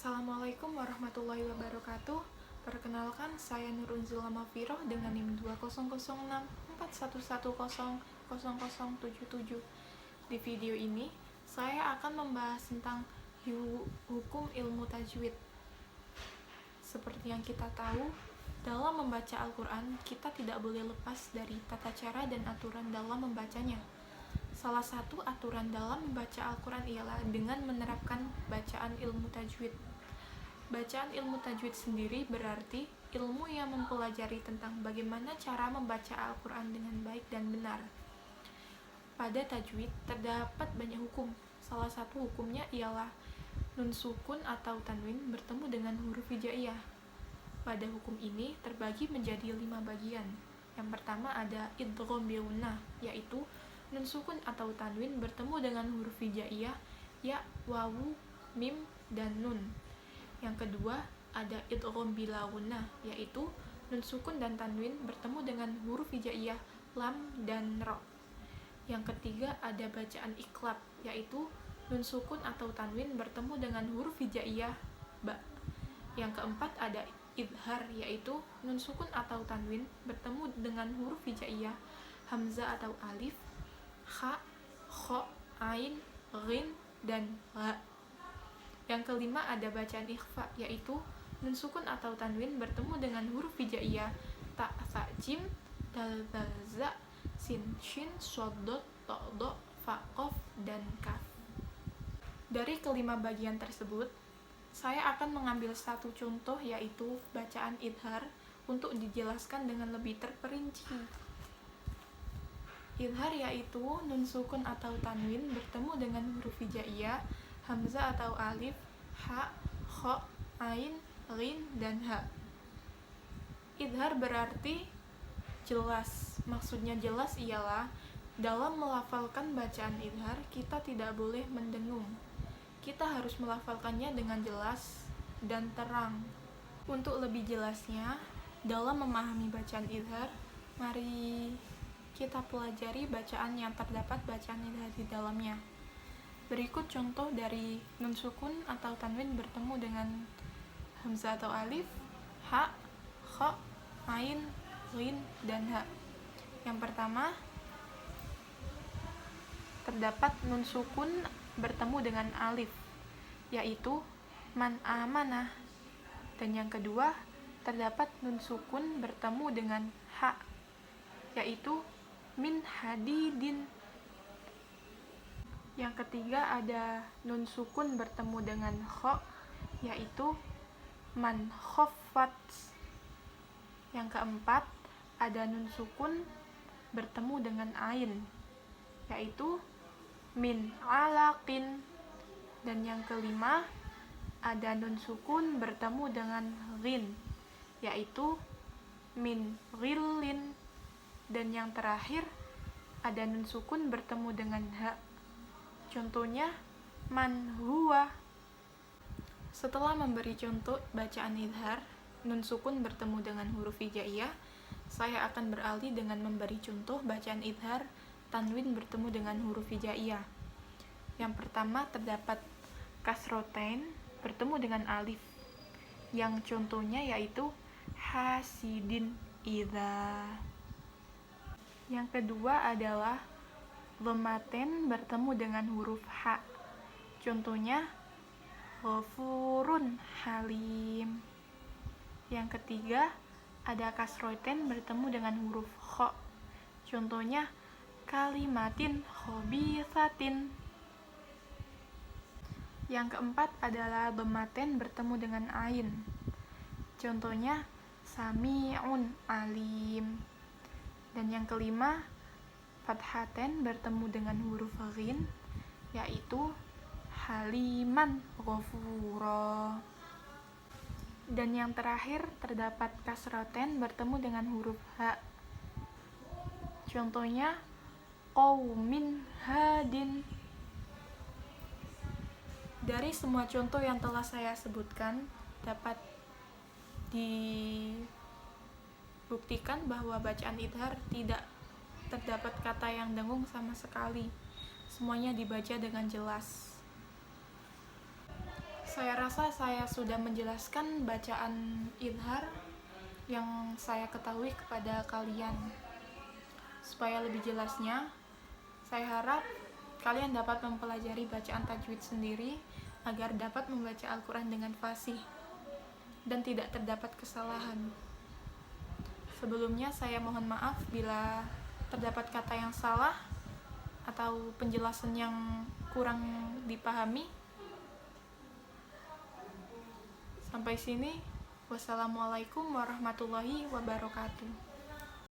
Assalamualaikum warahmatullahi wabarakatuh. Perkenalkan, saya Nurun Zila Mafiroh dengan NIM 20064111000077. Di video ini, saya akan membahas tentang hukum ilmu tajwid. Seperti yang kita tahu, dalam membaca Al-Quran, kita tidak boleh lepas dari tata cara dan aturan dalam membacanya. Salah satu aturan dalam membaca Al-Quran ialah dengan menerapkan bacaan ilmu tajwid. Bacaan ilmu tajwid sendiri berarti ilmu yang mempelajari tentang bagaimana cara membaca Al-Quran dengan baik dan benar. Pada tajwid terdapat banyak hukum. Salah satu hukumnya ialah nun sukun atau tanwin bertemu dengan huruf hijaiyah. Pada hukum ini terbagi menjadi 5 bagian. Yang pertama ada idgham bi gunnah, yaitu nun sukun atau tanwin bertemu dengan huruf hijaiyah ya, wawu, mim, dan nun. Yang kedua ada idgham bila gunnah, yaitu nun sukun dan tanwin bertemu dengan huruf hijaiyah lam dan ro. Yang ketiga ada bacaan iqlab, yaitu nun sukun atau tanwin bertemu dengan huruf hijaiyah ba. Yang keempat ada idhar, yaitu nun sukun atau tanwin bertemu dengan huruf hijaiyah hamzah atau alif, kha, kho, ain, ghin, dan ha. Yang kelima ada bacaan ikhfa, yaitu nun sukun atau tanwin bertemu dengan huruf hijaiyah ta, tha, jim, dal, dal, za, sin, shin, shod, dot, to, do, fa, qof, dan kaf. Dari kelima bagian tersebut, saya akan mengambil satu contoh, yaitu bacaan idhar, untuk dijelaskan dengan lebih terperinci. Idhar yaitu nun sukun atau tanwin bertemu dengan huruf hijaiyah hamzah atau alif, ha, kho, ain, ghin, dan ha. Idhar berarti jelas. Maksudnya jelas ialah dalam melafalkan bacaan idhar kita tidak boleh mendengung. Kita harus melafalkannya dengan jelas dan terang. Untuk lebih jelasnya, dalam memahami bacaan idhar, mari kita pelajari bacaan yang terdapat bacaan idhar di dalamnya. Berikut contoh dari nun sukun atau tanwin bertemu dengan hamzah atau alif, ha, kho, ain, ghin, dan ha. Yang pertama, terdapat nun sukun bertemu dengan alif, yaitu man amanah. Dan yang kedua, terdapat nun sukun bertemu dengan ha, yaitu min hadidin. Yang ketiga ada nun sukun bertemu dengan kho, yaitu man khoffat. Yang keempat ada nun sukun bertemu dengan ain, yaitu min alaqin. Dan yang kelima ada nun sukun bertemu dengan ghin, yaitu min ghillin. Dan yang terakhir ada nun sukun bertemu dengan ha, contohnya man huwa. Setelah memberi contoh bacaan idhar nun sukun bertemu dengan huruf hijaiyah, saya akan beralih dengan memberi contoh bacaan idhar tanwin bertemu dengan huruf hijaiyah. Yang pertama terdapat kasrotain bertemu dengan alif, yang contohnya yaitu hasidin idza. Yang kedua adalah dhammaten bertemu dengan huruf ha, contohnya ghafurun halim. Yang ketiga ada kasrotain bertemu dengan huruf kho, contohnya kalimatin khobithatin. Yang keempat adalah dhammaten bertemu dengan ain, contohnya sami'un alim. Dan yang kelima fathaten bertemu dengan huruf ghin, yaitu haliman ghafura. Dan yang terakhir terdapat kasroten bertemu dengan huruf ha, contohnya qaumin hadin. Dari semua contoh yang telah saya sebutkan, dapat dibuktikan bahwa bacaan idhar tidak terdapat kata yang dengung sama sekali. Semuanya dibaca dengan jelas. Saya rasa saya sudah menjelaskan bacaan idhar yang saya ketahui kepada kalian. Supaya lebih jelasnya, saya harap kalian dapat mempelajari bacaan tajwid sendiri agar dapat membaca Al-Quran dengan fasih dan tidak terdapat kesalahan. Sebelumnya saya mohon maaf bila terdapat kata yang salah atau penjelasan yang kurang dipahami. Sampai sini, wassalamualaikum warahmatullahi wabarakatuh.